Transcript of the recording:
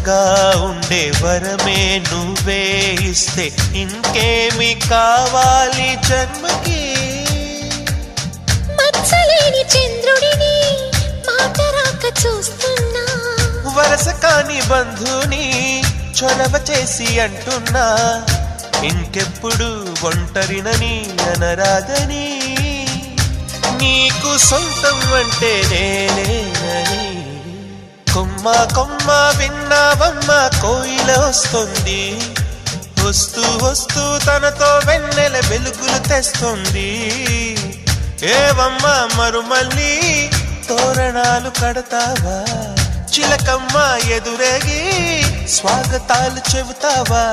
చల్లగా ఉండే వరమే నువ్వే ఇస్తే ఇంకేమి కావాలి జన్మకి. మచ్చలేని చంద్రుడిని మాట రాక చూస్తున్నా, వరస కాని బంధుని చొరవ చేసి అంటున్నా, ఇంకెప్పుడు ఒంటరినని అనరాదని, నీకు సొంతం అంటే నేనేనని. కొమ్మ కొమ్మ విన్నావమ్మ కోయిల వస్తుంది, వస్తూ వస్తూ తనతో వెన్నెల వెలుగులు తెస్తుంది. ఏవమ్మ మరుమల్లి తోరణాలు కడతావా, చిలకమ్మ ఎదురేగి స్వాగతాలు చెబుతావా.